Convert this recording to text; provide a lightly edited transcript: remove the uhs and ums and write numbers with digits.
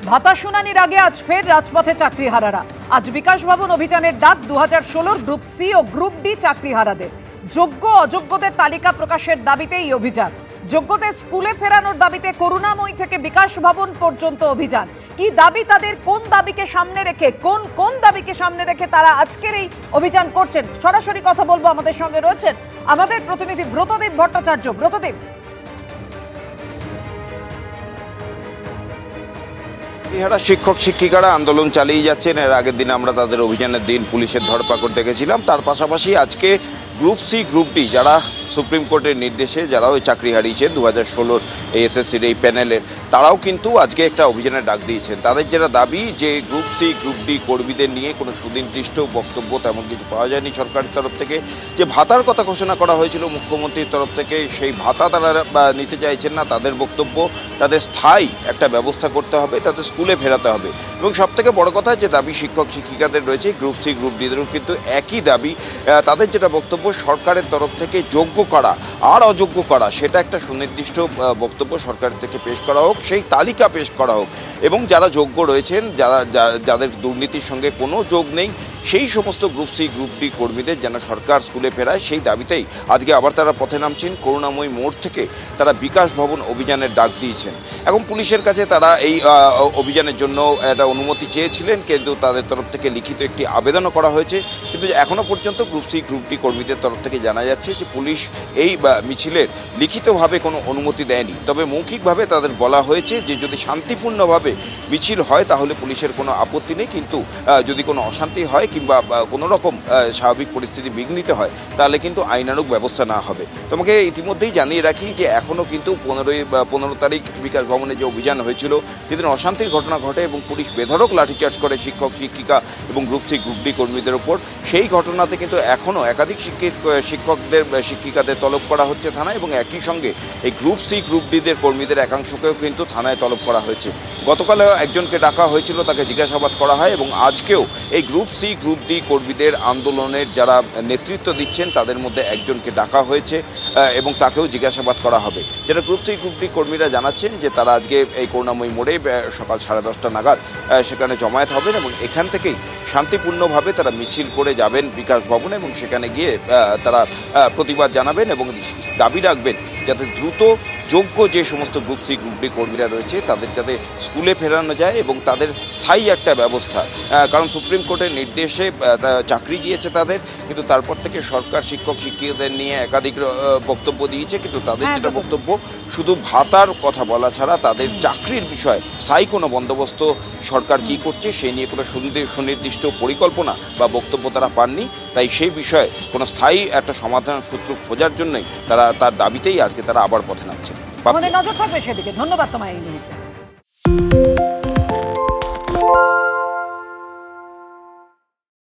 ভাতা শুনানির আগে আজ ফের রাজপথে চাকরিহারারা। আজ বিকাশ ভবন অভিযানের ডাক 2016 গ্রুপ সি ও গ্রুপ ডি চাকরিহারাদের। যোগ্য অযোগ্যদের তালিকা প্রকাশের দাবিতে এই অভিযান। যোগ্যদের স্কুলে ফেরানোর দাবিতে করুণাময়ী থেকে বিকাশ ভবন পর্যন্ত অভিযান। কি দাবি তাদের, কোন দাবিকে সামনে রেখে, কোন দাবিকে সামনে রেখে তারা আজকের এই অভিযান করছেন, সরাসরি কথা বলবো। আমাদের সঙ্গে রয়েছেন আমাদের প্রতিনিধি ব্রতদীপ ভট্টাচার্য। ব্রতদীপ, শিক্ষক শিক্ষিকারা আন্দোলন চালিয়ে যাচ্ছেন। এর আগের দিন আমরা তাদের অভিযানের দিন পুলিশের ধরপাকড় দেখেছিলাম। তার পাশাপাশি আজকে গ্রুপ সি গ্রুপ ডি যারা সুপ্রিম কোর্টের নির্দেশে যারা ওই চাকরি হারিয়েছেন 2016 এসএসসির এই প্যানেলের, তারাও কিন্তু আজকে একটা অভিযানের ডাক দিয়েছেন। তাদের যেটা দাবি যে গ্রুপ সি গ্রুপ ডি কর্মীদের নিয়ে কোনো সুনির্দিষ্ট বক্তব্য তেমন কিছু পাওয়া যায়নি সরকারের তরফ থেকে। যে ভাতার কথা ঘোষণা করা হয়েছিল মুখ্যমন্ত্রীর তরফ থেকে, সেই ভাতা তারা নিতে চাইছেন না। তাদের বক্তব্য তাদের স্থায়ী একটা ব্যবস্থা করতে হবে, তাদের স্কুলে ফেরাতে হবে। এবং সবথেকে বড় কথা যে দাবি শিক্ষক শিক্ষিকাদের রয়েছে, গ্রুপ সি গ্রুপ ডিদেরও কিন্তু একই দাবি। তাদের যেটা বক্তব্য, সরকারের তরফ থেকে যোগ্য করা আর অযোগ্য করা সেটা একটা সুনির্দিষ্ট বক্তব্য সরকারের থেকে পেশ করা হোক, সেই তালিকা পেশ করা হোক। এবং যারা যোগ্য রয়েছেন, যাদের দুর্নীতির সঙ্গে কোনো যোগ নেই, সেই সমস্ত গ্রুপ সি গ্রুপ ডি কর্মীদের যেন সরকার স্কুলে ফেরায়, সেই দাবিতেই আজকে আবার তারা পথে নামছেন। করুণাময়ী মোড় থেকে তারা বিকাশ ভবন অভিযানের ডাক দিয়েছেন। এখন পুলিশের কাছে তারা এই অভিযানের জন্য একটা অনুমতি চেয়েছিলেন, কিন্তু তাদের তরফ থেকে লিখিত একটি আবেদনও করা হয়েছে। কিন্তু এখনও পর্যন্ত গ্রুপ সি গ্রুপ ডি কর্মীদের তরফ থেকে জানা যাচ্ছে যে পুলিশ এই মিছিলের লিখিতভাবে কোনো অনুমতি দেয়নি। তবে মৌখিকভাবে তাদের বলা হয়েছে যে যদি শান্তিপূর্ণভাবে মিছিল হয় তাহলে পুলিশের কোনো আপত্তি নেই, কিন্তু যদি কোনো অশান্তি হয় কিংবা কোনো রকম স্বাভাবিক পরিস্থিতি বিঘ্নিত হয় তাহলে কিন্তু আইনানুগ ব্যবস্থা নেওয়া হবে। তোমাকে ইতিমধ্যেই জানিয়ে রাখি যে এখনও কিন্তু 15 তারিখ বিকাশ ভবনে যে অভিযান হয়েছিল, যেদিন অশান্তির ঘটনা ঘটে এবং পুলিশ বেধড়ক লাঠিচার্জ করে শিক্ষক শিক্ষিকা এবং গ্রুপ সি গ্রুপ ডি কর্মীদের ওপর, সেই ঘটনাতে কিন্তু এখনও একাধিক শিক্ষকদের শিক্ষিকাদের তলব করা হচ্ছে থানায়। এবং একই সঙ্গে এই গ্রুপ সি গ্রুপ ডিদের কর্মীদের একাংশকেও কিন্তু থানায় তলব করা হয়েছে। গতকালও একজনকে ডাকা হয়েছিল, তাকে জিজ্ঞাসাবাদ করা হয়। এবং আজকেও এই গ্রুপ সি গ্রুপ ডি কর্মীদের আন্দোলনের যারা নেতৃত্ব দিচ্ছেন তাদের মধ্যে একজনকে ডাকা হয়েছে এবং তাকেও জিজ্ঞাসাবাদ করা হবে। যেটা গ্রুপ সি গ্রুপ ডি কর্মীরা জানাচ্ছেন যে তারা আজকে এই করুণাময়ী মোড়ে সকাল 10:30 নাগাদ সেখানে জমায়েত হবেন এবং এখান থেকেই শান্তিপূর্ণভাবে তারা মিছিল করে যাবেন বিকাশ ভবনে এবং সেখানে গিয়ে তারা প্রতিবাদ জানাবেন এবং দাবি রাখবেন যাতে দ্রুত যোগ্য যে সমস্ত গ্রুপ সি গ্রুপ ডি কর্মীরা রয়েছে তাদের যাতে স্কুলে ফেরানো যায় এবং তাদের স্থায়ী একটা ব্যবস্থা। কারণ সুপ্রিম কোর্টের নির্দেশে চাকরি গিয়েছে তাদের, কিন্তু তারপর থেকে সরকার শিক্ষক শিক্ষিকাদের নিয়ে একাধিক বক্তব্য দিয়েছে, কিন্তু তাদের যেটা বক্তব্য শুধু ভাতার কথা বলা ছাড়া তাদের চাকরির বিষয়ে স্থায়ী কোনো বন্দোবস্ত সরকার কি করছে সেই নিয়ে কোনো সুনির্দিষ্ট পরিকল্পনা বা বক্তব্য তারা পাননি। তাই সেই বিষয়ে কোনো স্থায়ী একটা সমাধান সূত্র খোঁজার জন্যই তারা তার দাবিতেই আজকে তারা আবার পথে নামছেন। আমাদের নজর থাকবে সেদিকে। ধন্যবাদ তোমায় এই মুহূর্তে।